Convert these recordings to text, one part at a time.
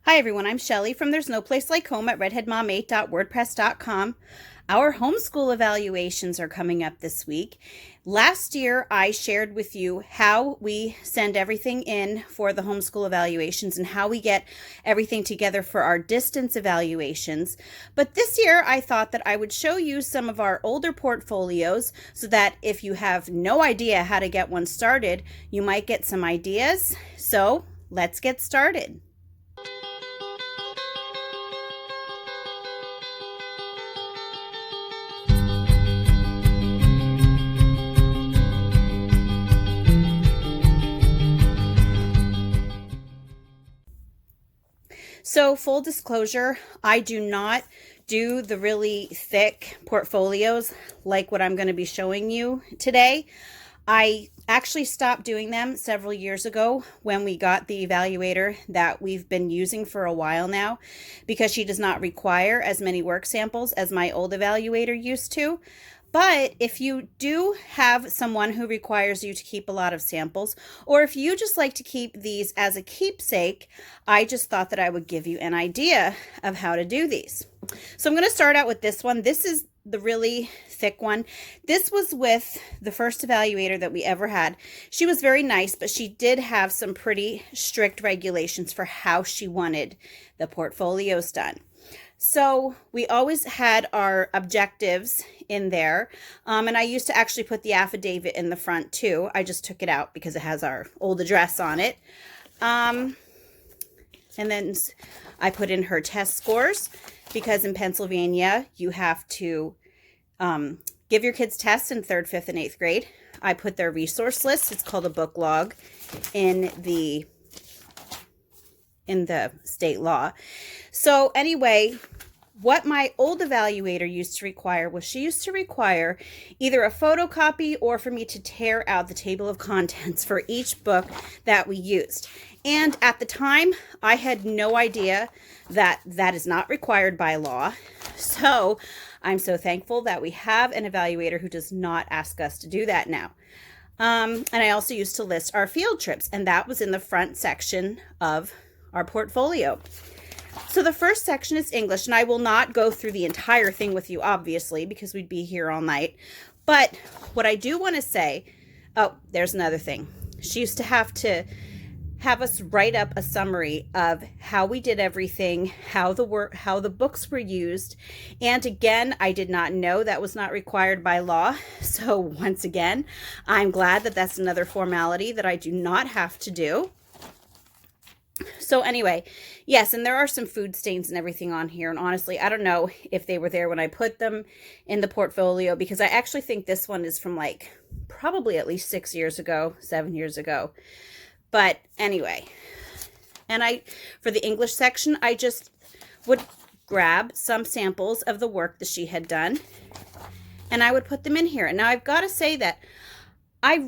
Hi everyone, I'm Shelly from There's No Place Like Home at redheadmom8.wordpress.com. Our homeschool evaluations are coming up this week. Last year, I shared with you how we send everything in for the homeschool evaluations and how we get everything together for our distance evaluations. But this year, I thought that I would show you some of our older portfolios so that if you have no idea how to get one started, you might get some ideas. So let's get started. So full disclosure, I do not do the really thick portfolios like what I'm going to be showing you today. I actually stopped doing them several years ago when we got the evaluator that we've been using for a while now, because she does not require as many work samples as my old evaluator used to. But if you do have someone who requires you to keep a lot of samples, or if you just like to keep these as a keepsake, I just thought that I would give you an idea of how to do these. So I'm going to start out with this one. This is the really thick one. This was with the first evaluator that we ever had. She was very nice, but she did have some pretty strict regulations for how she wanted the portfolios done. So we always had our objectives in there, and I used to actually put the affidavit in the front too. I just took it out because it has our old address on it. And then I put in her test scores, because in Pennsylvania you have to give your kids tests in 3rd, 5th, and 8th grade. I put their resource list, it's called a book log, in the state law. So anyway, what my old evaluator used to require was she used to require either a photocopy or for me to tear out the table of contents for each book that we used. And at the time, I had no idea that that is not required by law. So I'm so thankful that we have an evaluator who does not ask us to do that now. And I also used to list our field trips, and that was in the front section of our portfolio. So the first section is English, and I will not go through the entire thing with you, obviously, because we'd be here all night. But what I do want to say, oh, there's another thing. She used to have us write up a summary of how we did everything, how the books were used. And again, I did not know that was not required by law. So once again, I'm glad that that's another formality that I do not have to do. So anyway, yes, and there are some food stains and everything on here. And honestly, I don't know if they were there when I put them in the portfolio, because I actually think this one is from like probably at least 6 years ago, 7 years ago. But anyway, and for the English section, I just would grab some samples of the work that she had done, and I would put them in here. And now I've got to say that I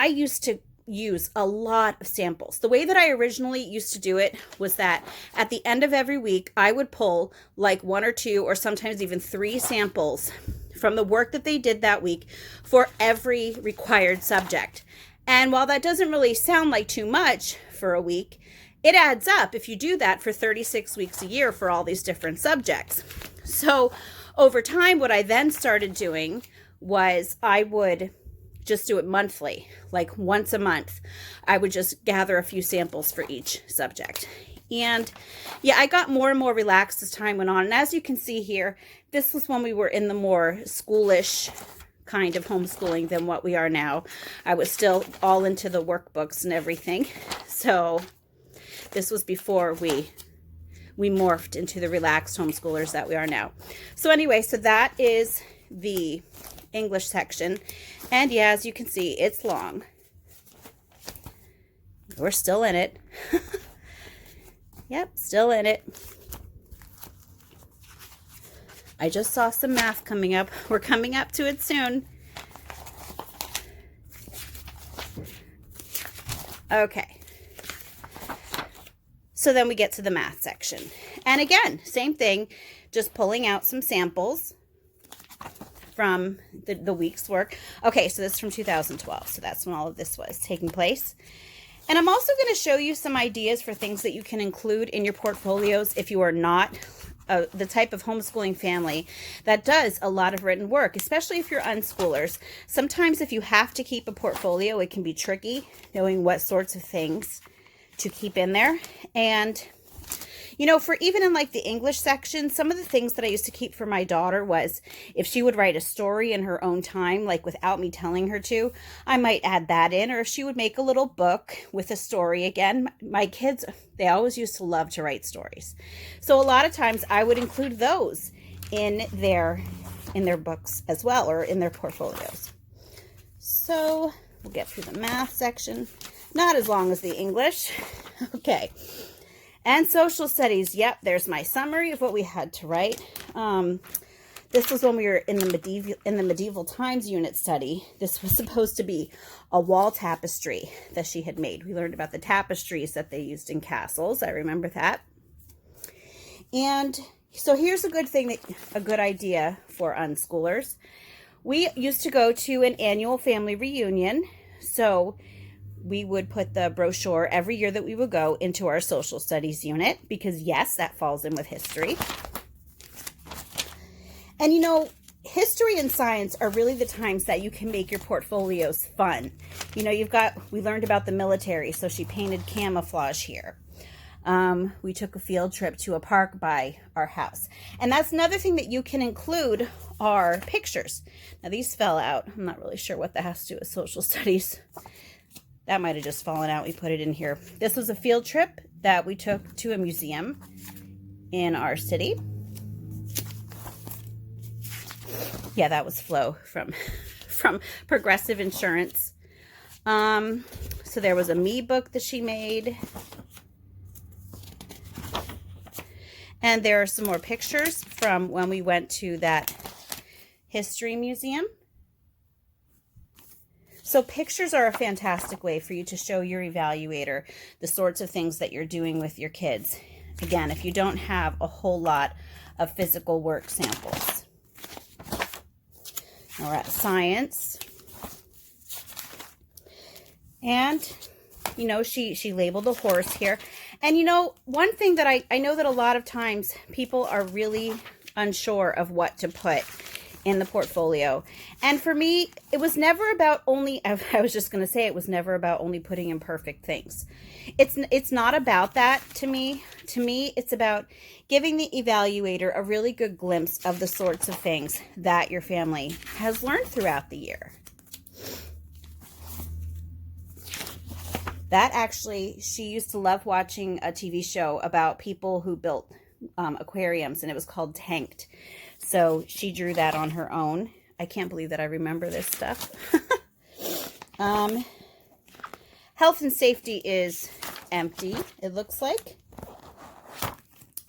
used to use a lot of samples. The way that I originally used to do it was that at the end of every week, I would pull like 1 or 2 or sometimes even 3 samples from the work that they did that week for every required subject. And while that doesn't really sound like too much for a week, it adds up if you do that for 36 weeks a year for all these different subjects. So over time, what I then started doing was I would just do it monthly, like once a month. I would just gather a few samples for each subject. And yeah, I got more and more relaxed as time went on. And as you can see here, this was when we were in the more schoolish kind of homeschooling than what we are now. I was still all into the workbooks and everything. So this was before we morphed into the relaxed homeschoolers that we are now. So anyway, so that is the English section. And yeah, as you can see, it's long. We're still in it. Yep, still in it. I just saw some math coming up. We're coming up to it soon. Okay. So then we get to the math section. And again, same thing, just pulling out some samples from the week's work. Okay, so this is from 2012. So that's when all of this was taking place. And I'm also going to show you some ideas for things that you can include in your portfolios if you are not the type of homeschooling family that does a lot of written work, especially if you're unschoolers. Sometimes if you have to keep a portfolio, it can be tricky knowing what sorts of things to keep in there. And you know, for even in like the English section, some of the things that I used to keep for my daughter was if she would write a story in her own time, like without me telling her to, I might add that in. Or if she would make a little book with a story. Again, my kids, they always used to love to write stories. So a lot of times I would include those in their books as well, or in their portfolios. So we'll get through the math section. Not as long as the English. Okay. And social studies, yep, there's my summary of what we had to write. This was when we were in the medieval times unit study. This was supposed to be a wall tapestry that she had made. We learned about the tapestries that they used in castles. I remember that. And so here's a good idea for unschoolers. We used to go to an annual family reunion. So we would put the brochure every year that we would go into our social studies unit because, yes, that falls in with history. And, you know, history and science are really the times that you can make your portfolios fun. You know, we learned about the military, so she painted camouflage here. We took a field trip to a park by our house. And that's another thing that you can include are pictures. Now, these fell out. I'm not really sure what that has to do with social studies. That might have just fallen out. We put it in here. This was a field trip that we took to a museum in our city. Yeah, that was Flo from Progressive Insurance. So there was a me book that she made. And there are some more pictures from when we went to that history museum. So pictures are a fantastic way for you to show your evaluator the sorts of things that you're doing with your kids. Again, if you don't have a whole lot of physical work samples. Now we're at science. And, you know, she labeled a horse here. And, you know, one thing that I know that a lot of times people are really unsure of what to put in the portfolio. And for me, it was never about only, I was just going to say, it was never about only putting in perfect things. It's not about that to me. To me, it's about giving the evaluator a really good glimpse of the sorts of things that your family has learned throughout the year. That actually, she used to love watching a TV show about people who built aquariums, and it was called Tanked. So she drew that on her own. I can't believe that I remember this stuff. Health and safety is empty, it looks like.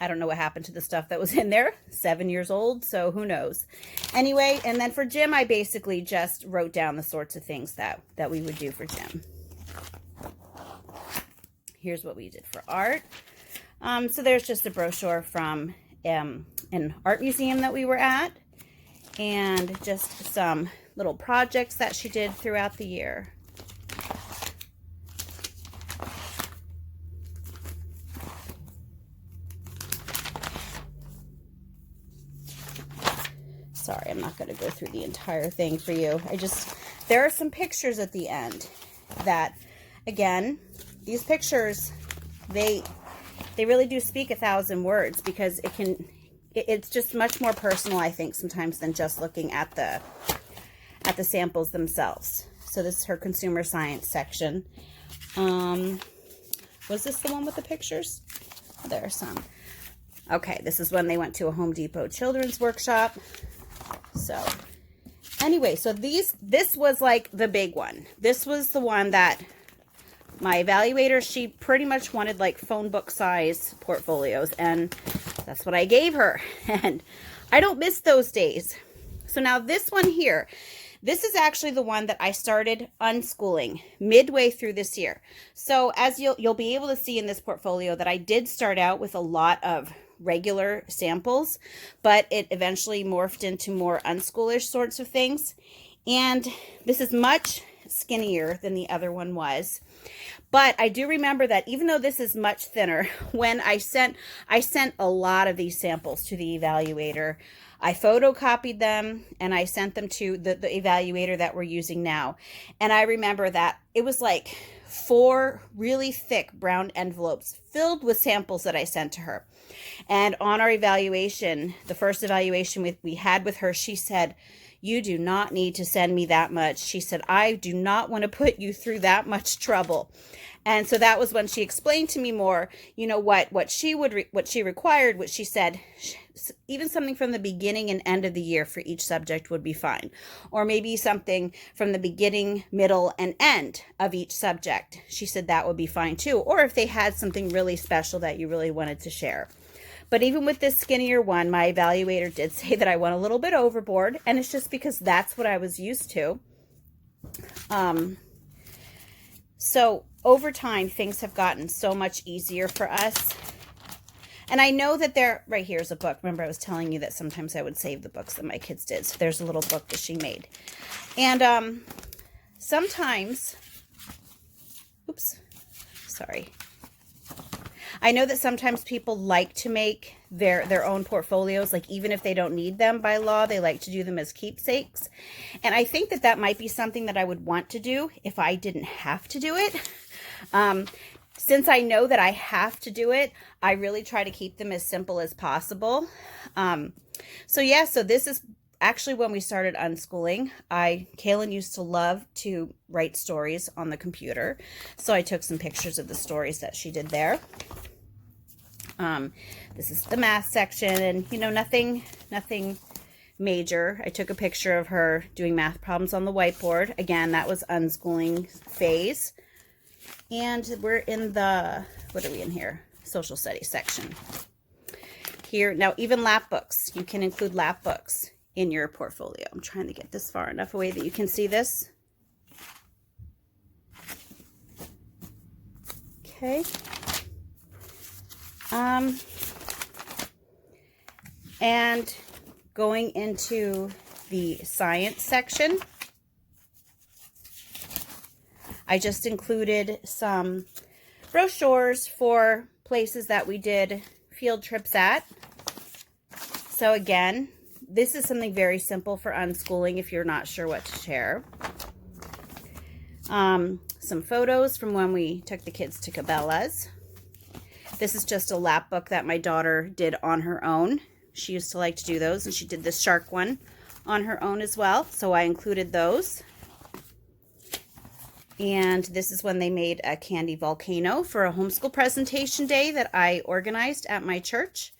I don't know what happened to the stuff that was in there. 7 years old, so who knows. Anyway, and then for Jim, I basically just wrote down the sorts of things that we would do for Jim. Here's what we did for art. So there's just a brochure from an art museum that we were at, and just some little projects that she did throughout the year. Sorry, I'm not going to go through the entire thing for you. There are some pictures at the end that, again, these pictures, they really do speak 1,000 words because it's just much more personal, I think, sometimes than just looking at the samples themselves. So this is her consumer science section. Was this the one with the pictures? There are some. Okay, this is when they went to a Home Depot children's workshop. So anyway, so this was like the big one. This was the one that my evaluator, she pretty much wanted like phone book size portfolios, and that's what I gave her. And I don't miss those days. So now this one here, this is actually the one that I started unschooling midway through this year. So as you'll be able to see in this portfolio that I did start out with a lot of regular samples, but it eventually morphed into more unschoolish sorts of things. And this is much skinnier than the other one was. But I do remember that even though this is much thinner, when I sent a lot of these samples to the evaluator. I photocopied them and I sent them to the evaluator that we're using now. And I remember that it was like 4 really thick brown envelopes filled with samples that I sent to her. And on our evaluation, the first evaluation we had with her, she said, "You do not need to send me that much." She said, "I do not want to put you through that much trouble." And so that was when she explained to me more, what she required, what she said, even something from the beginning and end of the year for each subject would be fine. Or maybe something from the beginning, middle, and end of each subject. She said that would be fine too. Or if they had something really special that you really wanted to share. But even with this skinnier one, my evaluator did say that I went a little bit overboard, and it's just because that's what I was used to. So over time, things have gotten so much easier for us. And I know that right here's a book. Remember, I was telling you that sometimes I would save the books that my kids did. So there's a little book that she made. And sometimes, oops, sorry. I know that sometimes people like to make their own portfolios, like even if they don't need them by law, they like to do them as keepsakes. And I think that might be something that I would want to do if I didn't have to do it. Since I know that I have to do it, I really try to keep them as simple as possible. So this is actually when we started unschooling. Kaylin used to love to write stories on the computer. So I took some pictures of the stories that she did there. This is the math section, and nothing major. I took a picture of her doing math problems on the whiteboard. Again, that was unschooling phase. And we're in what are we in here? Social studies section. Here, now even lap books. You can include lap books in your portfolio. I'm trying to get this far enough away that you can see this. Okay. And going into the science section, I just included some brochures for places that we did field trips at. So again, this is something very simple for unschooling if you're not sure what to share. Some photos from when we took the kids to Cabela's. This is just a lap book that my daughter did on her own. She used to like to do those, and she did this shark one on her own as well. So I included those. And this is when they made a candy volcano for a homeschool presentation day that I organized at my church.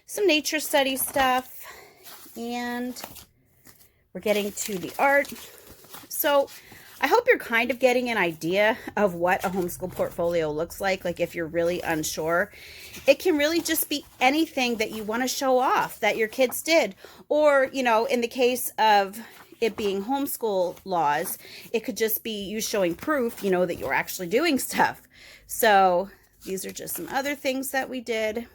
Some nature study stuff. And we're getting to the art. So I hope you're kind of getting an idea of what a homeschool portfolio looks like. Like if you're really unsure, it can really just be anything that you want to show off that your kids did. Or, in the case of it being homeschool laws, it could just be you showing proof, that you're actually doing stuff. So these are just some other things that we did.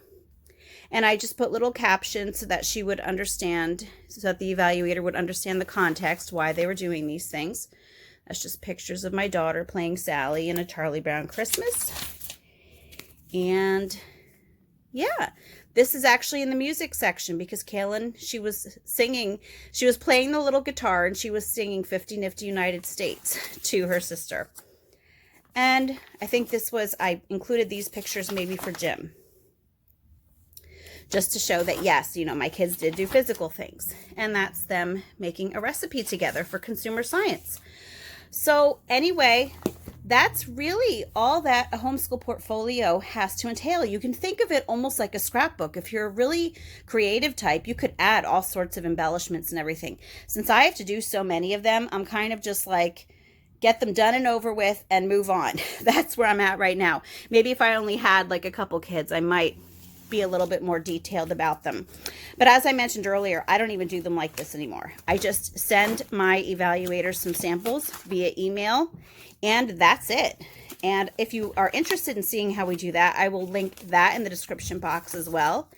And I just put little captions so that she would understand, so that the evaluator would understand the context, why they were doing these things. That's just pictures of my daughter playing Sally in a Charlie Brown Christmas. And yeah, this is actually in the music section because Kaylin, she was playing the little guitar and she was singing 50 Nifty United States to her sister. And I think I included these pictures maybe for Jim. Just to show that, yes, my kids did do physical things. And that's them making a recipe together for consumer science. So anyway, that's really all that a homeschool portfolio has to entail. You can think of it almost like a scrapbook. If you're a really creative type, you could add all sorts of embellishments and everything. Since I have to do so many of them, I'm kind of just like, get them done and over with and move on. That's where I'm at right now. Maybe if I only had like a couple kids, I might be a little bit more detailed about them. But as I mentioned earlier, I don't even do them like this anymore. I just send my evaluators some samples via email, and that's it. And if you are interested in seeing how we do that, I will link that in the description box as well.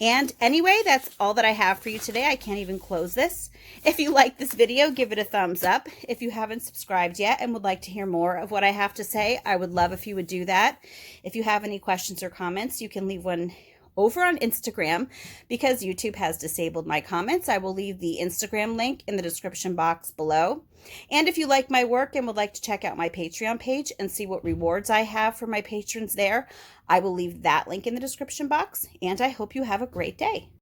And anyway, that's all that I have for you today. I can't even close this. If you like this video, give it a thumbs up. If you haven't subscribed yet and would like to hear more of what I have to say, I would love if you would do that. If you have any questions or comments, you can leave one over on Instagram. Because YouTube has disabled my comments, I will leave the Instagram link in the description box below. And if you like my work and would like to check out my Patreon page and see what rewards I have for my patrons there, I will leave that link in the description box. And I hope you have a great day.